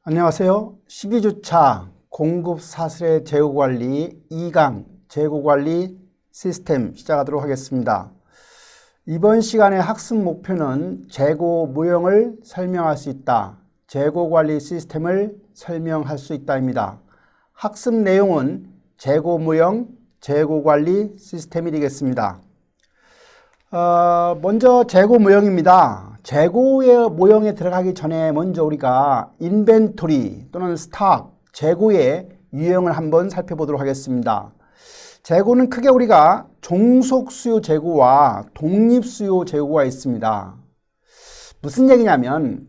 안녕하세요. 12주차 공급사슬의 재고관리 2강 재고관리 시스템 시작하도록 하겠습니다. 이번 시간의 학습 목표는 재고 모형을 설명할 수 있다. 재고관리 시스템을 설명할 수 있다입니다. 학습 내용은 재고 모형, 재고관리 시스템이 되겠습니다. 먼저 재고 모형입니다. 재고의 모형에 들어가기 전에 먼저 우리가 인벤토리 또는 스탁, 재고의 유형을 한번 살펴보도록 하겠습니다. 재고는 크게 우리가 종속수요 재고와 독립수요 재고가 있습니다. 무슨 얘기냐면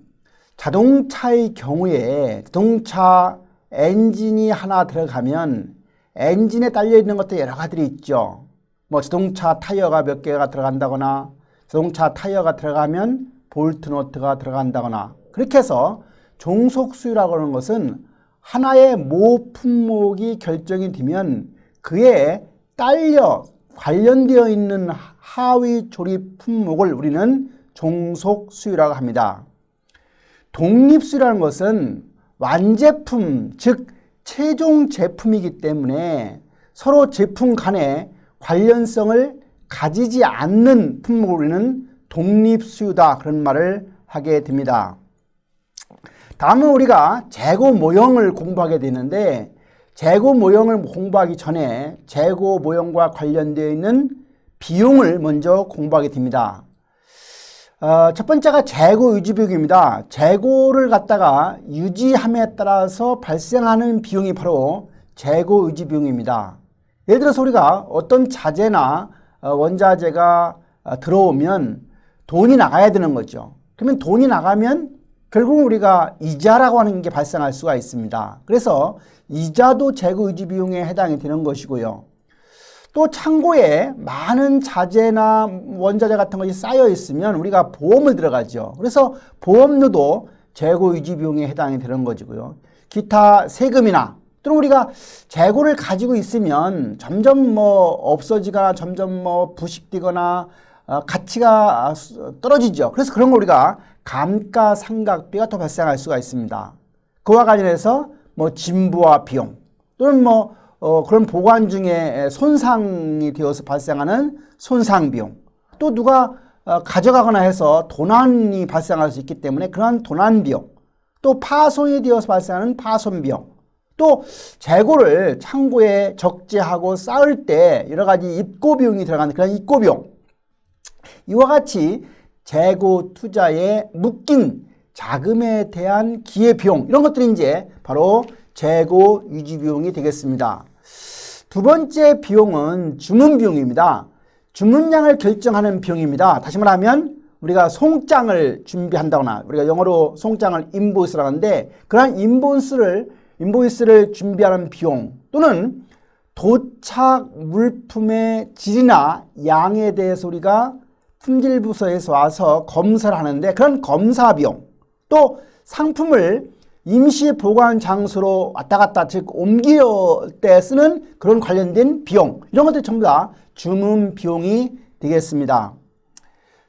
자동차의 경우에 자동차 엔진이 하나 들어가면 엔진에 딸려있는 것도 여러 가지들이 있죠. 뭐 자동차 타이어가 몇 개가 들어간다거나 자동차 타이어가 들어가면 볼트 너트가 들어간다거나 그렇게 해서 종속수요라고 하는 것은 하나의 모 품목이 결정이 되면 그에 딸려 관련되어 있는 하위 조립 품목을 우리는 종속수요라고 합니다. 독립수요라는 것은 완제품, 즉 최종 제품이기 때문에 서로 제품 간에 관련성을 가지지 않는 품목을 우리는 독립수요다 그런 말을 하게 됩니다. 다음은 우리가 재고 모형을 공부하게 되는데 재고 모형을 공부하기 전에 재고 모형과 관련되어 있는 비용을 먼저 공부하게 됩니다. 첫 번째가 재고 유지 비용입니다. 재고를 갖다가 유지함에 따라서 발생하는 비용이 바로 재고 유지 비용입니다. 예를 들어서 우리가 어떤 자재나 원자재가 들어오면 돈이 나가야 되는 거죠. 그러면 돈이 나가면 결국 우리가 이자라고 하는 게 발생할 수가 있습니다. 그래서 이자도 재고 유지 비용에 해당이 되는 것이고요. 또 창고에 많은 자재나 원자재 같은 것이 쌓여 있으면 우리가 보험을 들어가죠. 그래서 보험료도 재고 유지 비용에 해당이 되는 것이고요. 기타 세금이나 또는 우리가 재고를 가지고 있으면 점점 없어지거나 점점 부식되거나 가치가 떨어지죠. 그래서 그런 거 우리가 감가상각비가 또 발생할 수가 있습니다. 그와 관련해서 진부화 비용 또는 그런 보관 중에 손상이 되어서 발생하는 손상 비용 또 누가 가져가거나 해서 도난이 발생할 수 있기 때문에 그러한 도난 비용 또 파손이 되어서 발생하는 파손 비용 또 재고를 창고에 적재하고 쌓을 때 여러 가지 입고 비용이 들어가는 그런 입고 비용 이와 같이 재고 투자에 묶인 자금에 대한 기회비용 이런 것들이 이제 바로 재고 유지 비용이 되겠습니다. 두 번째 비용은 주문 비용입니다. 주문량을 결정하는 비용입니다. 다시 말하면 우리가 송장을 준비한다거나 우리가 영어로 송장을 인보이스라고 하는데 그러한 인보이스를 준비하는 비용 또는 도착 물품의 질이나 양에 대해서 우리가 품질부서에서 와서 검사를 하는데 그런 검사 비용 또 상품을 임시 보관 장소로 왔다 갔다 즉 옮길 때 쓰는 그런 관련된 비용 이런 것들이 전부 다 주문 비용이 되겠습니다.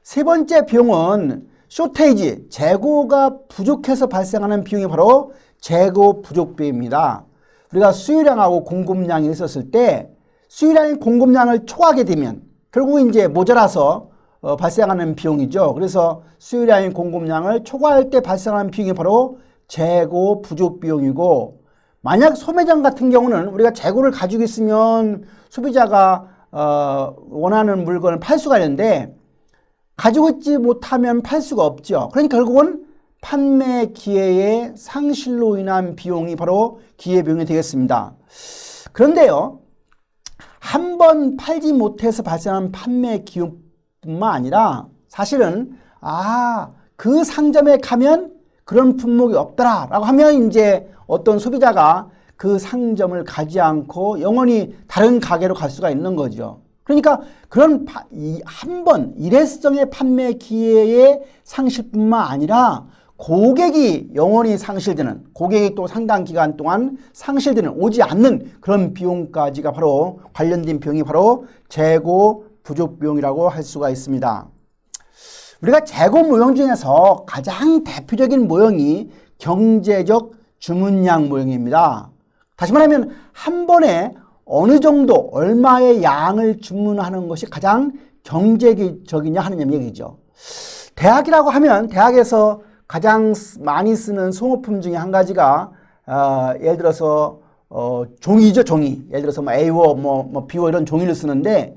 세 번째 비용은 쇼테이지 재고가 부족해서 발생하는 비용이 바로 재고 부족 비용입니다. 우리가 수요량하고 공급량이 있었을 때 수요량이 공급량을 초과하게 되면 결국 이제 모자라서 발생하는 비용이죠. 그래서 수요량이 공급량을 초과할 때 발생하는 비용이 바로 재고 부족 비용이고 만약 소매점 같은 경우는 우리가 재고를 가지고 있으면 소비자가 원하는 물건을 팔 수가 있는데 가지고 있지 못하면 팔 수가 없죠. 그러니까 결국은 판매 기회의 상실로 인한 비용이 바로 기회비용이 되겠습니다. 그런데요, 한 번 팔지 못해서 발생한 판매 기회뿐만 아니라 사실은 그 상점에 가면 그런 품목이 없더라 라고 하면 이제 어떤 소비자가 그 상점을 가지 않고 영원히 다른 가게로 갈 수가 있는 거죠. 그러니까 그런 한 번 일회성의 판매 기회의 상실뿐만 아니라 고객이 영원히 상실되는 고객이 또 상당 기간 동안 상실되는 오지 않는 그런 비용까지가 바로 관련된 비용이 바로 재고 부족 비용이라고 할 수가 있습니다. 우리가 재고 모형 중에서 가장 대표적인 모형이 경제적 주문량 모형입니다. 다시 말하면 한 번에 어느 정도 얼마의 양을 주문하는 것이 가장 경제적이냐 하는 얘기죠. 대학이라고 하면 대학에서 가장 많이 쓰는 소모품 중에 한 가지가 예를 들어서 종이죠, 종이. 예를 들어서 뭐 A5, B5 이런 종이를 쓰는데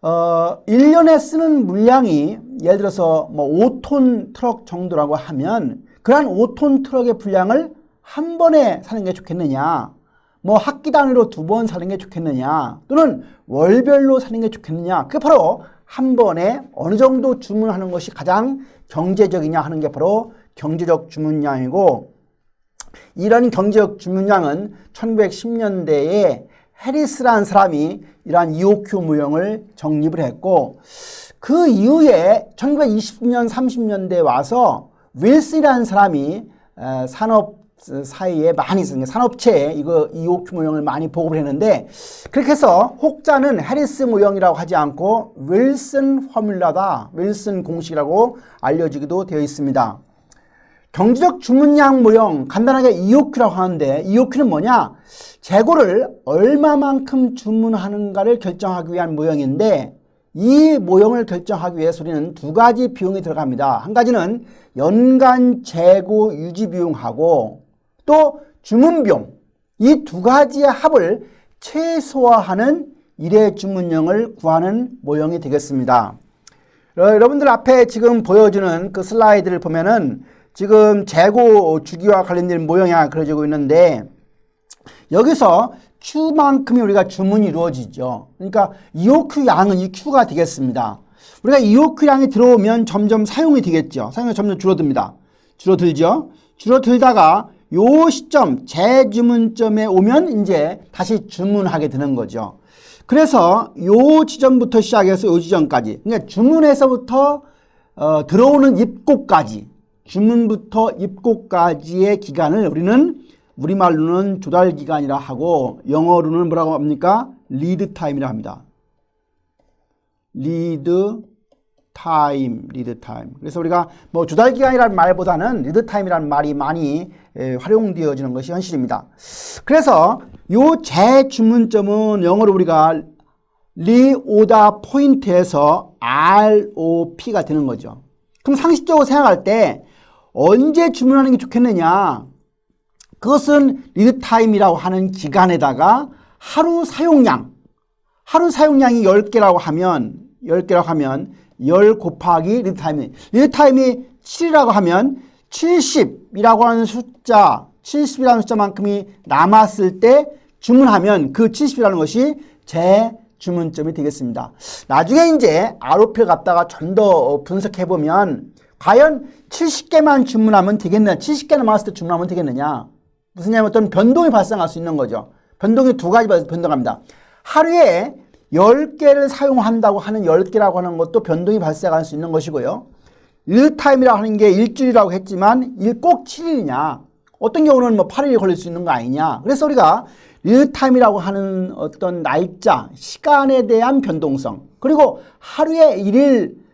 1년에 쓰는 물량이 예를 들어서 뭐 5톤 트럭 정도라고 하면 그러한 5톤 트럭의 분량을 한 번에 사는 게 좋겠느냐, 뭐 학기 단위로 2번 사는 게 좋겠느냐, 또는 월별로 사는 게 좋겠느냐. 그게 바로 한 번에 어느 정도 주문하는 것이 가장 경제적이냐 하는 게 바로 경제적 주문량이고, 이런 경제적 주문량은 1910년대에 해리스라는 사람이 이러한 EOQ 모형을 정립을 했고, 그 이후에 1920년 30년대에 와서 윌슨이라는 사람이 산업 사이에 많이 쓰는 산업체에 이거 EOQ 모형을 많이 보급을 했는데, 그렇게 해서 혹자는 해리스 모형이라고 하지 않고 윌슨 포뮬라다, 윌슨 공식이라고 알려지기도 되어 있습니다. 경제적 주문량 모형, 간단하게 EOQ라고 하는데, EOQ는 뭐냐? 재고를 얼마만큼 주문하는가를 결정하기 위한 모형인데, 이 모형을 결정하기 위해서 우리는 두 가지 비용이 들어갑니다. 한 가지는 연간 재고 유지 비용하고 또 주문 비용, 이 두 가지의 합을 최소화하는 일회 주문량을 구하는 모형이 되겠습니다. 여러분들 앞에 지금 보여주는 그 슬라이드를 보면은 지금 재고 주기와 관련된 모형이 그려지고 있는데, 여기서 Q만큼이 우리가 주문이 이루어지죠. 그러니까 EOQ 양은 이 Q가 되겠습니다. 우리가 EOQ 양이 들어오면 점점 사용이 되겠죠. 사용이 점점 줄어듭니다. 줄어들죠. 줄어들다가 요 시점, 재주문점에 오면 이제 다시 주문하게 되는 거죠. 그래서 요 지점부터 시작해서 요 지점까지, 그러니까 주문에서부터 들어오는 입고까지, 주문부터 입고까지의 기간을 우리는 우리말로는 조달기간이라 하고, 영어로는 뭐라고 합니까? 리드 타임이라 합니다. 리드 타임. 그래서 우리가 뭐 조달기간이라는 말보다는 리드 타임이라는 말이 많이 활용되어지는 것이 현실입니다. 그래서 요 재주문점은 영어로 우리가 리오더 포인트에서 ROP가 되는 거죠. 그럼 상식적으로 생각할 때 언제 주문하는 게 좋겠느냐? 그것은 리드타임이라고 하는 기간에다가 하루 사용량이 10개라고 하면 10 곱하기 리드타임이 7이라고 하면 70이라고 하는 숫자, 70이라는 숫자만큼이 남았을 때 주문하면 그 70이라는 것이 재주문점이 되겠습니다. 나중에 이제 ROP를 갖다가 좀 더 분석해 보면 과연 70개만 주문하면 되겠느냐, 70개 남았을 때 주문하면 되겠느냐. 무슨 얘기냐면 어떤 변동이 발생할 수 있는 거죠. 변동이 두 가지 변동합니다. 하루에 10개를 사용한다고 하는 10개라고 하는 것도 변동이 발생할 수 있는 것이고요. 리드타임이라고 하는 게 일주일이라고 했지만 꼭 7일이냐, 어떤 경우는 뭐 8일이 걸릴 수 있는 거 아니냐. 그래서 우리가 리드타임이라고 하는 어떤 날짜, 시간에 대한 변동성, 그리고 하루에 일일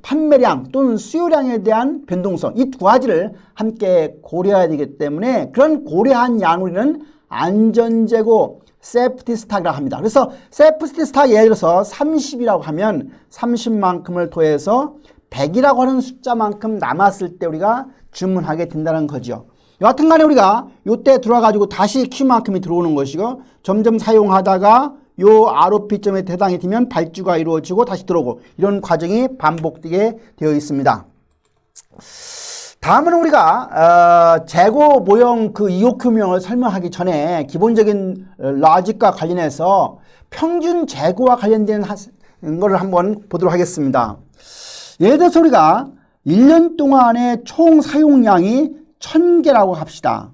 판매량 또는 수요량에 대한 변동성, 이 두 가지를 함께 고려해야 되기 때문에 그런 고려한 양을 우리는 안전재고 세프티 스탁이라고 합니다. 그래서 세프티 스탁 예를 들어서 30이라고 하면 30만큼을 더해서 100이라고 하는 숫자만큼 남았을 때 우리가 주문하게 된다는 거죠. 여하튼 간에 우리가 요때 들어와가지고 다시 Q만큼이 들어오는 것이고, 점점 사용하다가 요 ROP점에 해당이 되면 발주가 이루어지고 다시 들어오고, 이런 과정이 반복되게 되어 있습니다. 다음은 우리가 재고 모형 그 EOQ 모형을 설명하기 전에 기본적인 로직과 관련해서 평균 재고와 관련된 것을 한번 보도록 하겠습니다. 예를 들어서 우리가 1년 동안의 총 사용량이 1000개라고 합시다.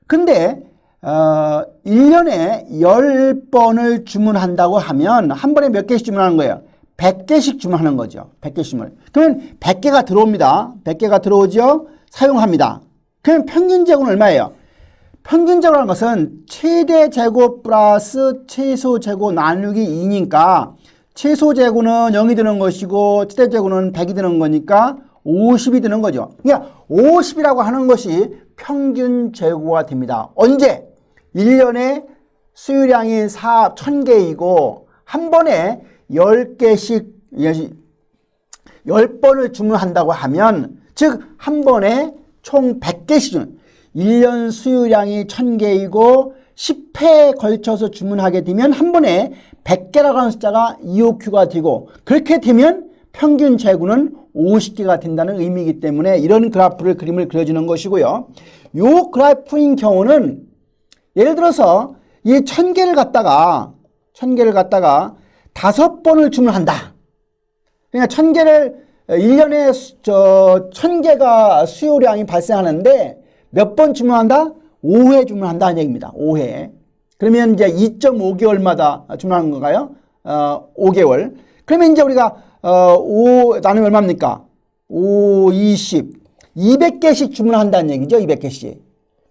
근데 1년에 10번을 주문한다고 하면 한 번에 몇 개씩 주문하는 거예요? 100개씩 주문하는 거죠. 100개씩을. 그러면 100개가 들어옵니다. 100개가 들어오죠. 사용합니다. 그러면 평균 재고는 얼마예요? 평균 재고라는 것은 최대 재고 플러스 최소 재고 나누기 2니까 최소 재고는 0이 되는 것이고 최대 재고는 100이 되는 거니까 50이 되는 거죠. 그러니까 50이라고 하는 것이 평균 재고가 됩니다. 언제? 1년에 수유량이 1000개이고 한 번에 10개씩 10번을 주문한다고 하면 즉 한 번에 총 100개씩 1년 수유량이 1000개이고 10회에 걸쳐서 주문하게 되면 한 번에 100개라고 하는 숫자가 EOQ가 되고 그렇게 되면 평균 재고는 50개가 된다는 의미이기 때문에 이런 그래프를 그림을 그려주는 것이고요. 이 그래프인 경우는 예를 들어서 이 1000개를 갖다가 5번을 주문한다. 그러니까 1000개를 1년에 1000개가 수요량이 발생하는데 몇 번 주문한다? 5회 주문한다는 얘기입니다. 5회. 그러면 이제 2.5개월마다 주문하는 건가요? 5개월. 그러면 이제 우리가 5 나누면 얼마입니까? 5, 20, 200개씩 주문한다는 얘기죠. 200개씩.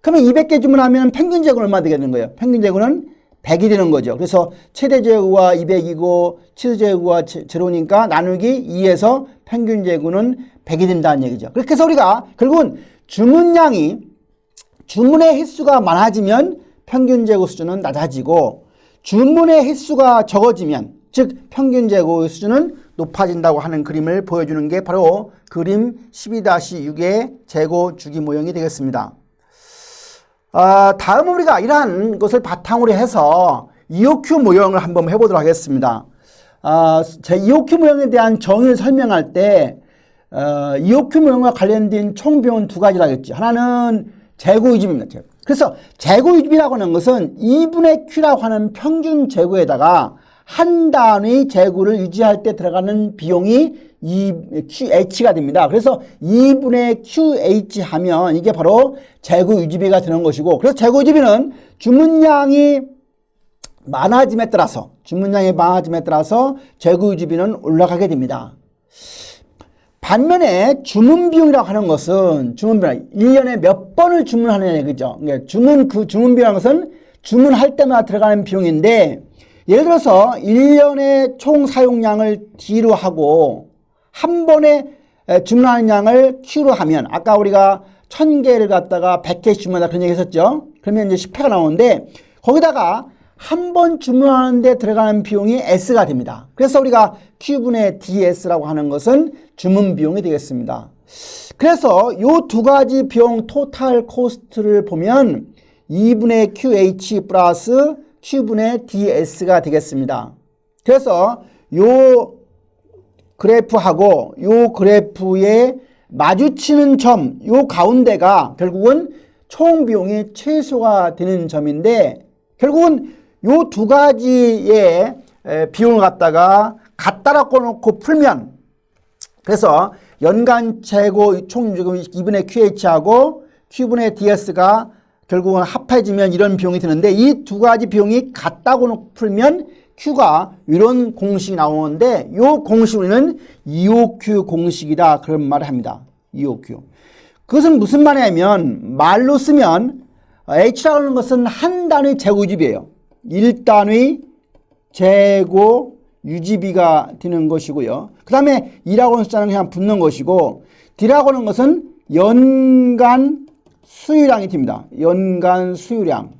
그러면 200개 주문하면 평균 재고는 얼마 되는 거예요? 평균 재고는 100이 되는 거죠. 그래서 최대 재고가 200이고 최대 재고가 제로니까 나누기 2에서 평균 재고는 100이 된다는 얘기죠. 그렇게 해서 우리가 결국은 주문의 횟수가 많아지면 평균 재고 수준은 낮아지고 주문의 횟수가 적어지면 즉 평균 재고 수준은 높아진다고 하는 그림을 보여주는 게 바로 그림 12-6의 재고 주기 모형이 되겠습니다. 다음 우리가 이러한 것을 바탕으로 해서 EOQ 모형을 한번 해보도록 하겠습니다. 제 EOQ 모형에 대한 정의를 설명할 때 EOQ 모형과 관련된 총 비용은 두 가지라 했죠. 하나는 재고 유지비입니다. 그래서 재고 유지비라고 하는 것은 2분의 Q라고 하는 평균 재고에다가 한 단위 재고를 유지할 때 들어가는 비용이 QH가 됩니다. 그래서 2분의 QH 하면 이게 바로 재고 유지비가 되는 것이고 그래서 재고 유지비는 주문량이 많아짐에 따라서 재고 유지비는 올라가게 됩니다. 반면에 주문 비용이라고 하는 것은 1년에 몇 번을 주문하느냐 얘기죠. 그러니까 주문 비용이라는 것은 주문할 때마다 들어가는 비용인데 예를 들어서 1년의 총 사용량을 D로 하고 한 번에 주문하는 양을 Q로 하면 아까 우리가 1000개를 갖다가 100개 주문한다 그런 얘기 했었죠. 그러면 이제 10회가 나오는데 거기다가 한 번 주문하는데 들어가는 비용이 S가 됩니다. 그래서 우리가 Q분의 DS라고 하는 것은 주문 비용이 되겠습니다. 그래서 이 두 가지 비용 토탈 코스트를 보면 2분의 QH 플러스 Q분의 DS가 되겠습니다. 그래서 요 그래프하고 요 그래프에 마주치는 점, 요 가운데가 결국은 총 비용이 최소가 되는 점인데 결국은 요 두 가지의 비용을 갖다가 갖다라고 놓고 풀면 그래서 연간 재고 총 지금 2분의 QH하고 Q분의 DS가 결국은 합해지면 이런 비용이 드는데 이 두 가지 비용이 같다고 놓고 풀면 Q가 이런 공식이 나오는데 이 공식은 EOQ 공식이다 그런 말을 합니다. EOQ. 그것은 무슨 말이냐면 말로 쓰면 H라고 하는 것은 한 단위 재고 유지비예요. 1단위 재고 유지비가 되는 것이고요. 그 다음에 E라고 하는 숫자는 그냥 붙는 것이고 D라고 하는 것은 연간 수유량이 됩니다. 연간 수유량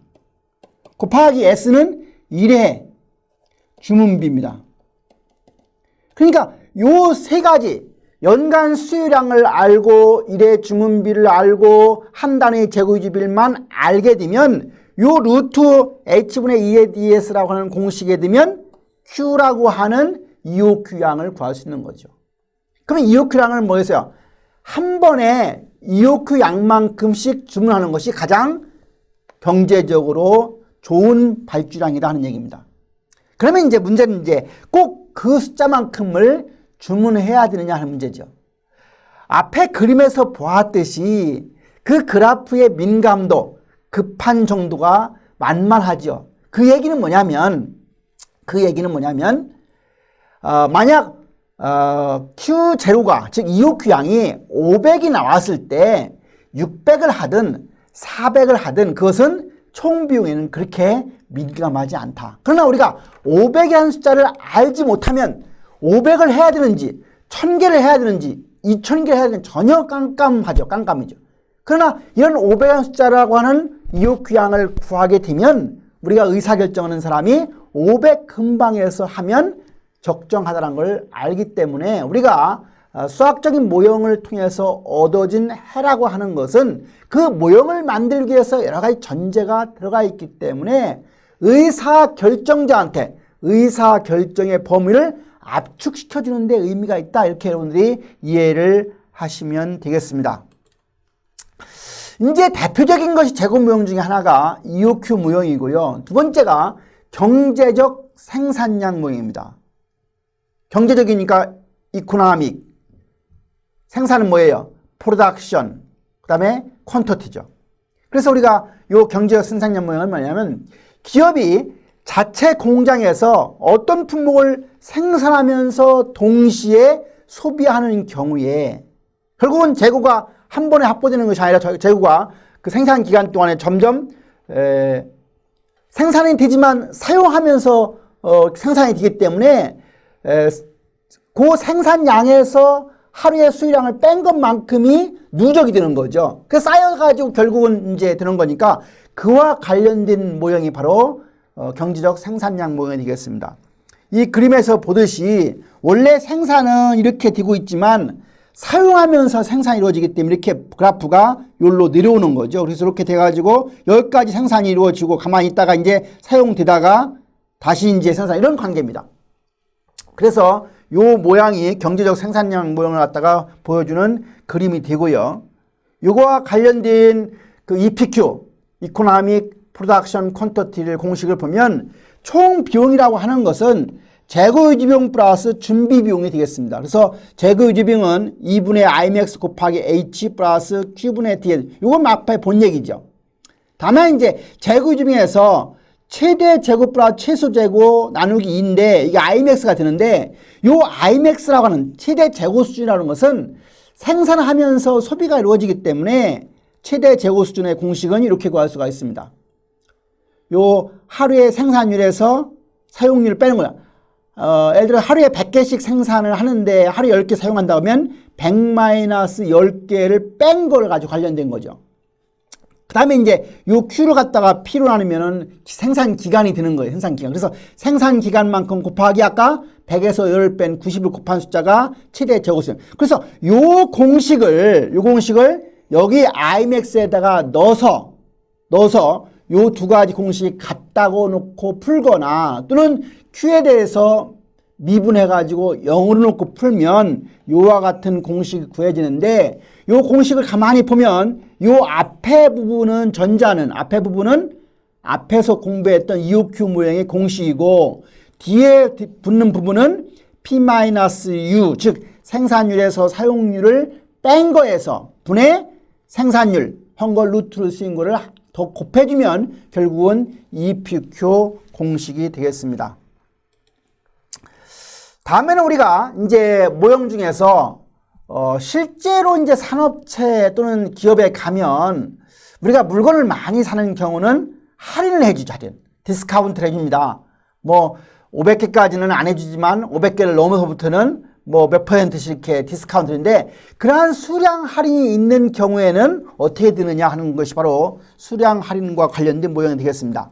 곱하기 S는 1회 주문비입니다. 그러니까 요 세 가지 연간 수유량을 알고 1회 주문비를 알고 한 단위 재고유지비만 알게 되면 요 루트 H분의 2의 DS라고 하는 공식에 되면 Q라고 하는 EOQ량을 구할 수 있는 거죠. 그러면 EOQ량은 뭐였어요? 한 번에 EOQ 양만큼씩 주문하는 것이 가장 경제적으로 좋은 발주량이다 하는 얘기입니다. 그러면 이제 문제는 이제 꼭 그 숫자만큼을 주문해야 되느냐 하는 문제죠. 앞에 그림에서 보았듯이 그 그래프의 민감도, 급한 정도가 만만하죠. 그 얘기는 뭐냐면 만약 Q0가 즉 EOQ양이 500이 나왔을 때 600을 하든 400을 하든 그것은 총 비용에는 그렇게 민감하지 않다. 그러나 우리가 500이라는 숫자를 알지 못하면 500을 해야 되는지 1000개를 해야 되는지 2000개를 해야 되는지 전혀 깜깜하죠. 깜깜이죠. 그러나 이런 500의 숫자라고 하는 EOQ양을 구하게 되면 우리가 의사결정하는 사람이 500 근방에서 하면 적정하다는 걸 알기 때문에 우리가 수학적인 모형을 통해서 얻어진 해라고 하는 것은 그 모형을 만들기 위해서 여러 가지 전제가 들어가 있기 때문에 의사결정자한테 의사결정의 범위를 압축시켜주는 데 의미가 있다. 이렇게 여러분들이 이해를 하시면 되겠습니다. 이제 대표적인 것이 제곱 모형 중에 하나가 EOQ 모형이고요. 두 번째가 경제적 생산량 모형입니다. 경제적이니까 이코노믹, 생산은 뭐예요? 프로덕션, 그 다음에 퀀터티죠. 그래서 우리가 이 경제적 생산량 모형은 뭐냐면 기업이 자체 공장에서 어떤 품목을 생산하면서 동시에 소비하는 경우에 결국은 재고가 한 번에 확보되는 것이 아니라 재고가 그 생산 기간 동안에 점점 생산이 되지만 사용하면서 생산이 되기 때문에 그 생산량에서 하루의 수요량을 뺀 것만큼이 누적이 되는 거죠. 그래서 쌓여가지고 결국은 이제 되는 거니까 그와 관련된 모형이 바로 경제적 생산량 모형이 되겠습니다. 이 그림에서 보듯이 원래 생산은 이렇게 되고 있지만 사용하면서 생산이 이루어지기 때문에 이렇게 그래프가 여기로 내려오는 거죠. 그래서 이렇게 돼가지고 여기까지 생산이 이루어지고 가만히 있다가 이제 사용되다가 다시 이제 생산 이런 관계입니다. 그래서 요 모양이 경제적 생산량 모형을 갖다가 보여주는 그림이 되고요. 요거와 관련된 그 EPQ, Economic Production Quantity를 공식을 보면 총 비용이라고 하는 것은 재고유지비용 플러스 준비비용이 되겠습니다. 그래서 재고유지비용은 2분의 Imax 곱하기 H 플러스 Q분의 D. 이건 앞에 본 얘기죠. 다만 이제 재고유지비용에서 최대 재고 플러스 최소 재고 나누기 2인데 이게 Imax가 되는데 이 Imax라고 하는 최대 재고 수준이라는 것은 생산하면서 소비가 이루어지기 때문에 최대 재고 수준의 공식은 이렇게 구할 수가 있습니다. 요 하루의 생산율에서 사용률을 빼는 거야. 예를 들어 하루에 100개씩 생산을 하는데 하루에 10개 사용한다 하면 100-10개를 뺀 걸 가지고 관련된 거죠. 그 다음에 이제 요 Q를 갖다가 P로 나누면은 생산 기간이 되는 거예요. 생산 기간. 그래서 생산 기간만큼 곱하기 아까 100에서 10을 뺀 90을 곱한 숫자가 최대 재고수준. 그래서 요 공식을 여기 Imax에다가 넣어서 요 두 가지 공식이 같다고 놓고 풀거나 또는 Q에 대해서 미분해가지고 0으로 놓고 풀면 요와 같은 공식이 구해지는데 요 공식을 가만히 보면 요 앞에 부분은 앞에 부분은 앞에서 공부했던 EOQ 모형의 공식이고 뒤에 붙는 부분은 P-U 즉 생산율에서 사용률을 뺀 거에서 분의 생산율 한걸 루트로 쓰인 거를 더 곱해주면 결국은 EPQ 공식이 되겠습니다. 다음에는 우리가 이제 모형 중에서 실제로 이제 산업체 또는 기업에 가면 우리가 물건을 많이 사는 경우는 할인을 해주죠. 디스카운트를 해줍니다. 뭐 500개까지는 안 해주지만 500개를 넘어서부터는 뭐 몇 %씩 이렇게 디스카운트인데 그러한 수량 할인이 있는 경우에는 어떻게 되느냐 하는 것이 바로 수량 할인과 관련된 모형이 되겠습니다.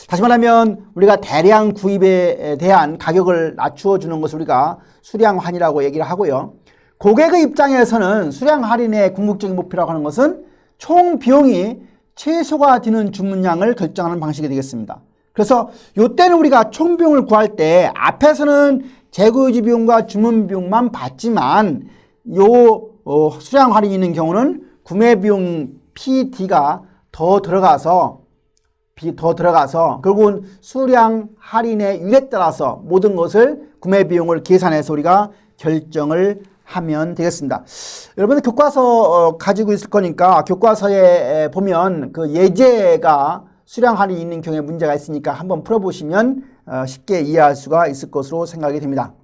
다시 말하면 우리가 대량 구입에 대한 가격을 낮추어 주는 것을 우리가 수량 할인이라고 얘기를 하고요. 고객의 입장에서는 수량 할인의 궁극적인 목표라고 하는 것은 총 비용이 최소가 되는 주문량을 결정하는 방식이 되겠습니다. 그래서 이때는 우리가 총 비용을 구할 때 앞에서는 재고유지 비용과 주문 비용만 받지만 수량 할인이 있는 경우는 구매 비용 PD가 더 들어가서 결국은 수량 할인의 율에 따라서 모든 것을 구매 비용을 계산해서 우리가 결정을 하면 되겠습니다. 여러분들 교과서 가지고 있을 거니까 교과서에 보면 그 예제가 수량 할인이 있는 경우에 문제가 있으니까 한번 풀어보시면 쉽게 이해할 수가 있을 것으로 생각이 됩니다.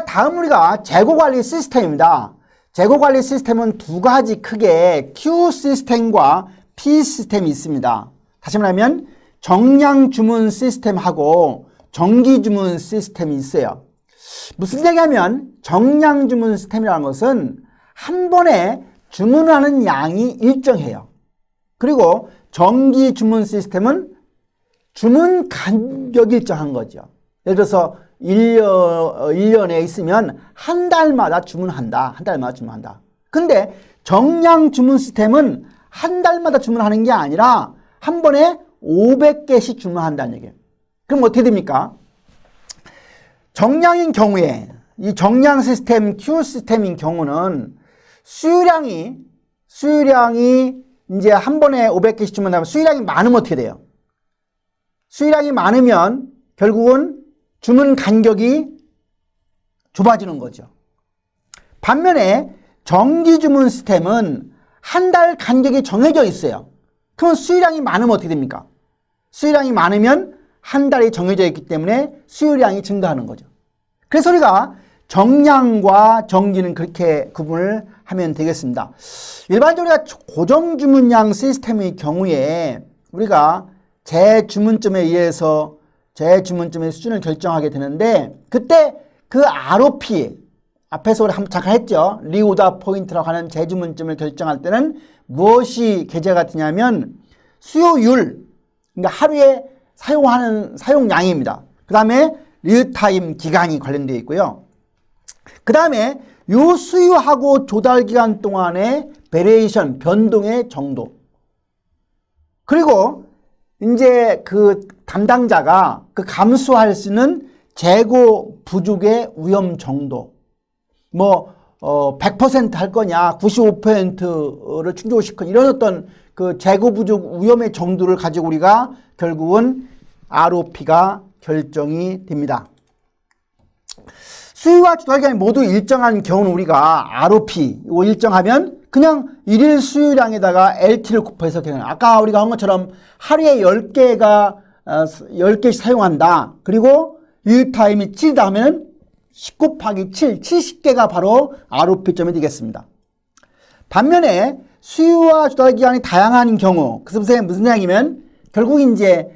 다음 우리가 재고관리 시스템입니다. 재고관리 시스템은 두 가지 크게 Q 시스템과 P 시스템이 있습니다. 다시 말하면 정량 주문 시스템하고 정기 주문 시스템이 있어요. 무슨 얘기냐면 정량 주문 시스템이라는 것은 한 번에 주문하는 양이 일정해요. 그리고 정기 주문 시스템은 주문 간격이 일정한 거죠. 예를 들어서 1년에 있으면 한 달마다 주문한다. 한 달마다 주문한다. 근데 정량 주문 시스템은 한 달마다 주문하는 게 아니라 한 번에 500개씩 주문한다는 얘기예요. 그럼 어떻게 됩니까? 정량인 경우에 이 정량 시스템, Q 시스템인 경우는 수유량이 이제 한 번에 500개씩 주문하면 수유량이 많으면 어떻게 돼요? 수유량이 많으면 결국은 주문 간격이 좁아지는 거죠. 반면에 정기 주문 시스템은 한 달 간격이 정해져 있어요. 그럼 수유량이 많으면 어떻게 됩니까? 수유량이 많으면 한 달이 정해져 있기 때문에 수유량이 증가하는 거죠. 그래서 우리가 정량과 정기는 그렇게 구분을 하면 되겠습니다. 일반적으로 우리가 고정주문량 시스템의 경우에 우리가 재주문점에 의해서 재주문점의 수준을 결정하게 되는데, 그때 그 ROP 앞에서 우리 잠깐 했죠. 리오더 포인트라고 하는 재주문점을 결정할 때는 무엇이 계제가 되냐면 수요율, 그러니까 하루에 사용하는 사용량입니다. 그 다음에 리얼타임 기간이 관련되어 있고요. 그 다음에 요 수유하고 조달 기간 동안의 베리에이션, 변동의 정도. 그리고 이제 그 담당자가 그 감수할 수 있는 재고 부족의 위험 정도. 100% 할 거냐, 95%를 충족시키는 이런 어떤 그 재고 부족 위험의 정도를 가지고 우리가 결국은 ROP가 결정이 됩니다. 수유와 조달 기간이 모두 일정한 경우는 우리가 ROP 이거 일정하면 그냥 일일 수유량에다가 LT를 곱해서 그냥 아까 우리가 한 것처럼 하루에 10개씩 사용한다. 그리고 리얼타임이 7이다 하면 10 곱하기 7, 70개가 바로 ROP점이 되겠습니다. 반면에 수유와 조달 기간이 다양한 경우, 그것은 무슨 이야기면 결국 이제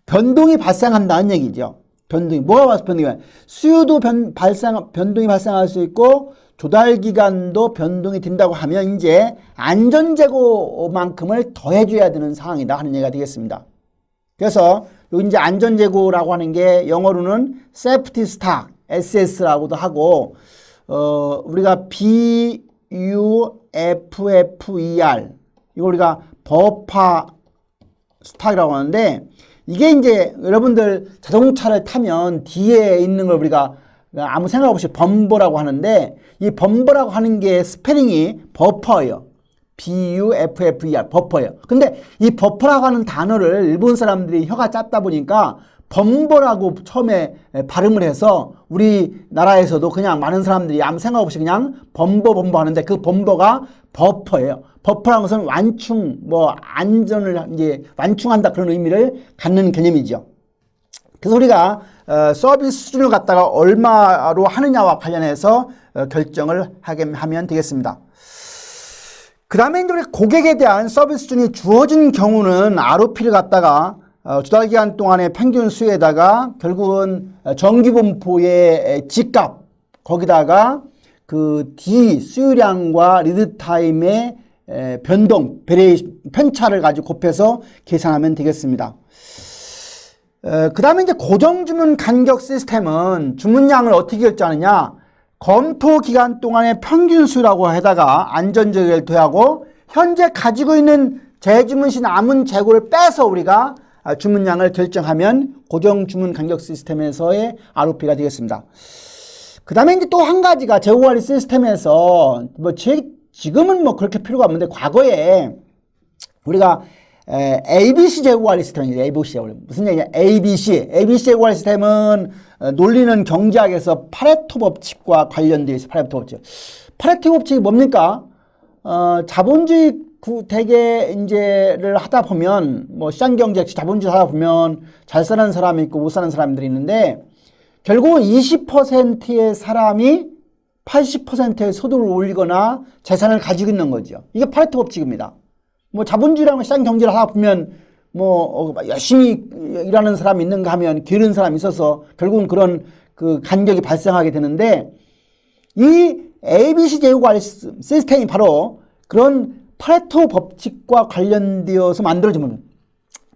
변동이 발생한다는 얘기죠. 변동이 뭐가 변동이? 수유도 변동이 발생할 수 있고 조달 기간도 변동이 된다고 하면 이제 안전재고만큼을 더해줘야 되는 상황이다 하는 얘기가 되겠습니다. 그래서 여기 이제 안전재고라고 하는 게 영어로는 Safety Stock, SS라고도 하고, 우리가 BUFFER, 이거 우리가 버퍼 스탁이라고 하는데, 이게 이제 여러분들 자동차를 타면 뒤에 있는 걸 우리가 아무 생각 없이 범버라고 하는데, 이 범버라고 하는 게 스페링이 버퍼예요. BUFFER, 버퍼예요. 근데 이 버퍼라고 하는 단어를 일본 사람들이 혀가 짧다 보니까 범버라고 처음에 발음을 해서 우리나라에서도 그냥 많은 사람들이 아무 생각 없이 그냥 범버 하는데 그 범버가 버퍼예요. 버퍼라는 것은 완충, 안전을 이제 완충한다 그런 의미를 갖는 개념이죠. 그래서 우리가 서비스 수준을 갖다가 얼마로 하느냐와 관련해서 결정을 하면 되겠습니다. 그 다음에 이제 우리 고객에 대한 서비스 수준이 주어진 경우는 ROP를 갖다가 조달 기간 동안의 평균 수에다가 결국은 정기분포의 집값 거기다가 그 D 수유량과 리드타임의 변동, 편차를 가지고 곱해서 계산하면 되겠습니다. 그 다음에 이제 고정주문 간격 시스템은 주문량을 어떻게 결정하느냐? 검토 기간 동안의 평균 수라고 해다가 안전적을 더하고 현재 가지고 있는 재주문 시 남은 재고를 빼서 우리가 주문량을 결정하면 고정주문 간격 시스템에서의 ROP가 되겠습니다. 그 다음에 이제 또 한 가지가 재고관리 시스템에서 지금은 그렇게 필요가 없는데 과거에 우리가 ABC 재고관리 시스템입니다. ABC 재고관리. 무슨 얘기냐? ABC 재고관리 시스템은 논리는 경제학에서 파레토 법칙과 관련되어 있어요. 파레토 법칙이 뭡니까? 자본주의 대개 이제를 하다 보면 시장 경제 자본주의 하다 보면 잘 사는 사람이 있고 못 사는 사람들이 있는데 결국은 20%의 사람이 80%의 소득을 올리거나 재산을 가지고 있는 거죠. 이게 파레토 법칙입니다. 자본주의라는 시장 경제를 하다 보면 열심히 일하는 사람이 있는가 하면 게으른 사람이 있어서 결국은 그런 그 간격이 발생하게 되는데 이 ABC 재고관리 시스템이 바로 그런 파레토 법칙과 관련되어서 만들어지면,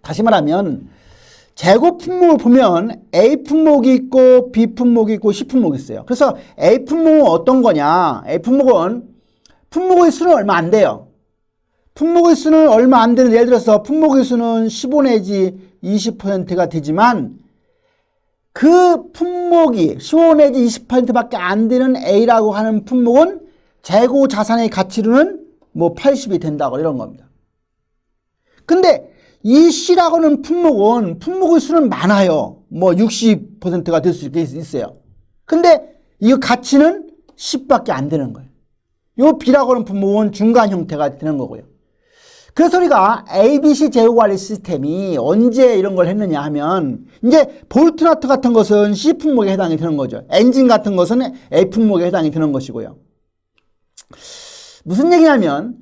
다시 말하면 재고 품목을 보면 A 품목이 있고 B 품목이 있고 C 품목이 있어요. 그래서 A 품목은 어떤 거냐? A 품목은 품목의 수는 얼마 안 돼요. 품목의 수는 얼마 안 되는, 예를 들어서 품목의 수는 15 내지 20%가 되지만 그 품목이 15 내지 20%밖에 안 되는 A라고 하는 품목은 재고 자산의 가치로는 뭐 80이 된다고 이런 겁니다. 근데 이 C라고 하는 품목은 품목의 수는 많아요. 뭐 60%가 될 수 있어요. 근데 이 가치는 10밖에 안 되는 거예요. 이 B라고 하는 품목은 중간 형태가 되는 거고요. 그래서 우리가 ABC 재고관리 시스템이 언제 이런 걸 했느냐 하면, 이제 볼트너트 같은 것은 C 품목에 해당이 되는 거죠. 엔진 같은 것은 A 품목에 해당이 되는 것이고요. 무슨 얘기냐면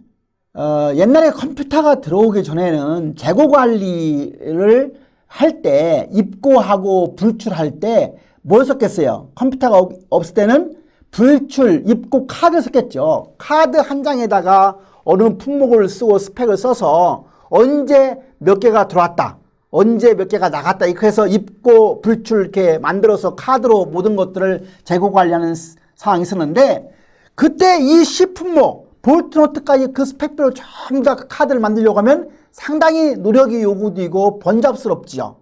옛날에 컴퓨터가 들어오기 전에는 재고관리를 할 때, 입고하고 불출할 때 뭘 썼겠어요? 컴퓨터가 없을 때는 불출, 입고 카드를 썼겠죠. 카드 한 장에다가 어느 품목을 쓰고 스펙을 써서 언제 몇 개가 들어왔다, 언제 몇 개가 나갔다, 이렇게 해서 입고 불출 이렇게 만들어서 카드로 모든 것들을 재고 관리하는 상황이 있었는데, 그때 이 C 품목, 볼트너트까지 그 스펙별로 전부 다 카드를 만들려고 하면 상당히 노력이 요구되고 번잡스럽지요.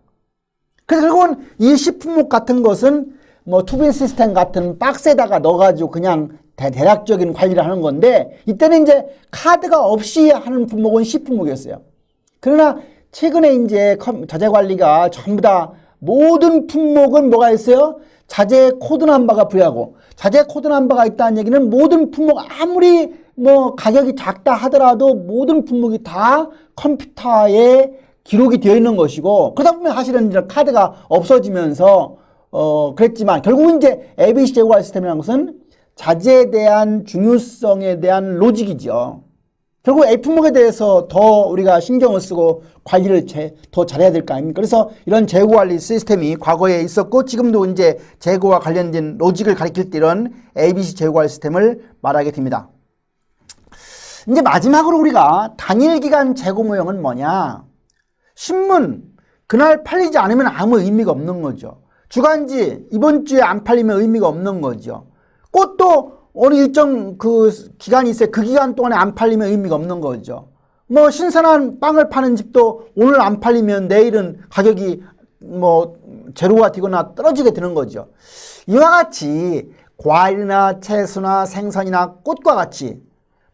그래서 결국은 이 C 품목 같은 것은 뭐 투빈 시스템 같은 박스에다가 넣어가지고 그냥 대략적인 관리를 하는 건데, 이때는 이제 카드가 없이 하는 품목은 C 품목이었어요. 그러나 최근에 이제 자재 관리가 전부 다 모든 품목은 뭐가 있어요? 자재 코드 넘버가 부여하고, 자재 코드 넘버가 있다는 얘기는 모든 품목 아무리 뭐 가격이 작다 하더라도 모든 품목이 다 컴퓨터에 기록이 되어 있는 것이고, 그러다 보면 사실은 이제 카드가 없어지면서 그랬지만 결국은 이제 ABC 재고관리 시스템이라는 것은 자재에 대한 중요성에 대한 로직이죠. 결국 A 품목에 대해서 더 우리가 신경을 쓰고 관리를 더 잘해야 될 거 아닙니까? 그래서 이런 재고관리 시스템이 과거에 있었고, 지금도 이제 재고와 관련된 로직을 가리킬 때 이런 ABC 재고관리 시스템을 말하게 됩니다. 이제 마지막으로 우리가 단일기간 재고 모형은 뭐냐? 신문, 그날 팔리지 않으면 아무 의미가 없는 거죠. 주간지, 이번 주에 안 팔리면 의미가 없는 거죠. 꽃도 어느 일정 그 기간이 있어요. 그 기간 동안에 안 팔리면 의미가 없는 거죠. 뭐 신선한 빵을 파는 집도 오늘 안 팔리면 내일은 가격이 뭐 제로가 되거나 떨어지게 되는 거죠. 이와 같이 과일이나 채소나 생선이나 꽃과 같이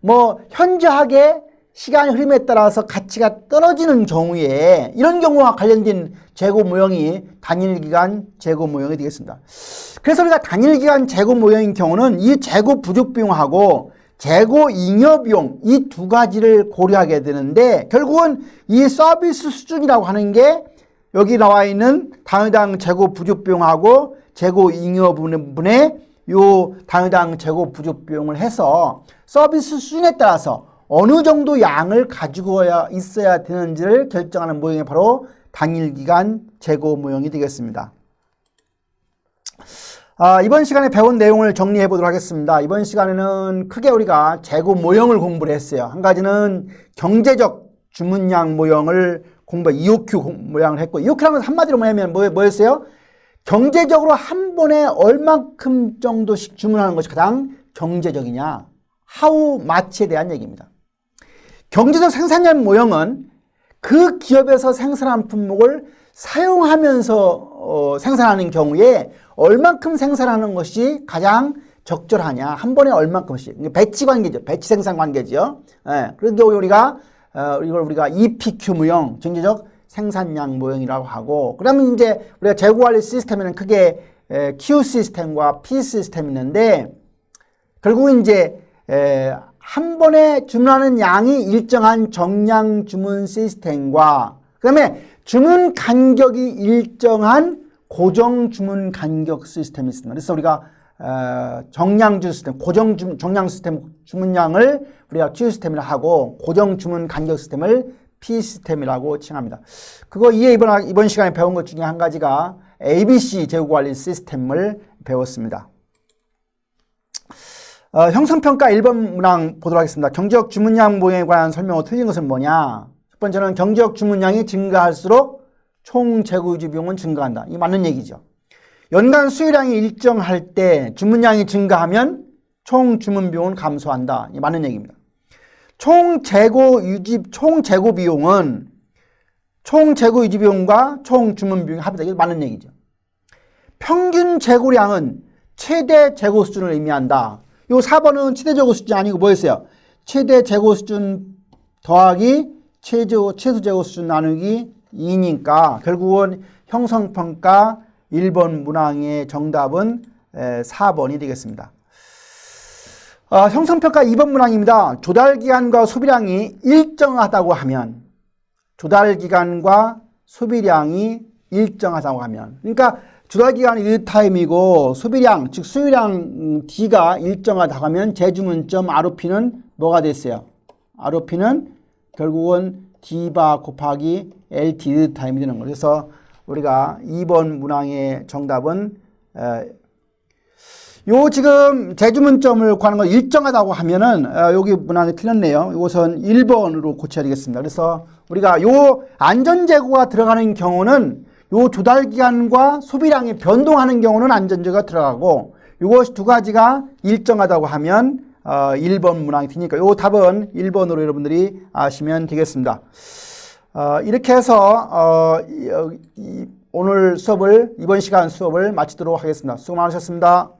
뭐 현저하게 시간의 흐름에 따라서 가치가 떨어지는 경우에, 이런 경우와 관련된 재고 모형이 단일기간 재고 모형이 되겠습니다. 그래서 우리가 단일기간 재고 모형인 경우는 이 재고 부족 비용하고 재고 잉여 비용, 이 두 가지를 고려하게 되는데, 결국은 이 서비스 수준이라고 하는 게 여기 나와 있는 당유당 재고 부족 비용하고 재고 잉여 부분에 요 당유당 재고 부족 비용을 해서 서비스 수준에 따라서 어느 정도 양을 가지고 있어야 되는지를 결정하는 모형이 바로 단일기간 재고 모형이 되겠습니다. 이번 시간에 배운 내용을 정리해 보도록 하겠습니다. 이번 시간에는 크게 우리가 재고 모형을 공부를 했어요. 한 가지는 경제적 주문량 모형을 EOQ 모양을 했고, EOQ라는 것은 한마디로 뭐였어요? 경제적으로 한 번에 얼만큼 정도씩 주문하는 것이 가장 경제적이냐, how much에 대한 얘기입니다. 경제적 생산량 모형은 그 기업에서 생산한 품목을 사용하면서 생산하는 경우에 얼만큼 생산하는 것이 가장 적절하냐, 한 번에 얼만큼씩, 배치 관계죠. 배치 생산 관계죠. 예, 그런 경우에 이걸 우리가 EPQ 모형, 경제적 생산량 모형이라고 하고, 그러면 이제 우리가 재고 관리 시스템에는 크게 Q 시스템과 P 시스템이 있는데, 결국은 이제 한 번에 주문하는 양이 일정한 정량 주문 시스템과, 그 다음에 주문 간격이 일정한 고정 주문 간격 시스템이 있습니다. 그래서 우리가 정량주 시스템, 정량 시스템 주문량을 우리가 Q 시스템이라 하고, 고정 주문 간격 시스템을 P 시스템이라고 칭합니다. 그거 이번 시간에 배운 것 중에 한 가지가 ABC 재고 관리 시스템을 배웠습니다. 형성평가 1번 문항 보도록 하겠습니다. 경제적 주문량 모형에 관한 설명으로 틀린 것은 뭐냐? 첫 번째는 경제적 주문량이 증가할수록 총 재고 유지 비용은 증가한다. 이게 맞는 얘기죠. 연간 수요량이 일정할 때 주문량이 증가하면 총 주문 비용은 감소한다. 이게 맞는 얘기입니다. 총 재고 비용은 총 재고 유지 비용과 총 주문 비용이 합이다. 이게 맞는 얘기죠. 평균 재고량은 최대 재고 수준을 의미한다. 요 4번은 최대 재고 수준이 아니고 뭐였어요? 최대 재고 수준 더하기 최소 재고 수준 나누기 2니까 결국은 형성평가 1번 문항의 정답은 4번이 되겠습니다. 형성평가 2번 문항입니다. 조달기간과 소비량이 일정하다고 하면 조달기간과 소비량이 일정하다고 하면 그러니까 조달기간이 리드타임이고 소비량 즉 수요량 D가 일정하다고 하면 재주문점 ROP는 뭐가 됐어요? ROP는 결국은 D바 곱하기 LT 리드타임이 되는 거예요. 그래서 우리가 2번 문항의 정답은 요 지금 재주문점을 구하는 건 일정하다고 하면은 여기 문항이 틀렸네요. 이것은 1번으로 고쳐야 되겠습니다. 그래서 우리가 요 안전재고가 들어가는 경우는 요 조달기간과 소비량이 변동하는 경우는 안전재고가 들어가고 요것이 두 가지가 일정하다고 하면 1번 문항이 되니까 요 답은 1번으로 여러분들이 아시면 되겠습니다. 이렇게 해서 오늘 수업을 이번 시간 수업을 마치도록 하겠습니다. 수고 많으셨습니다.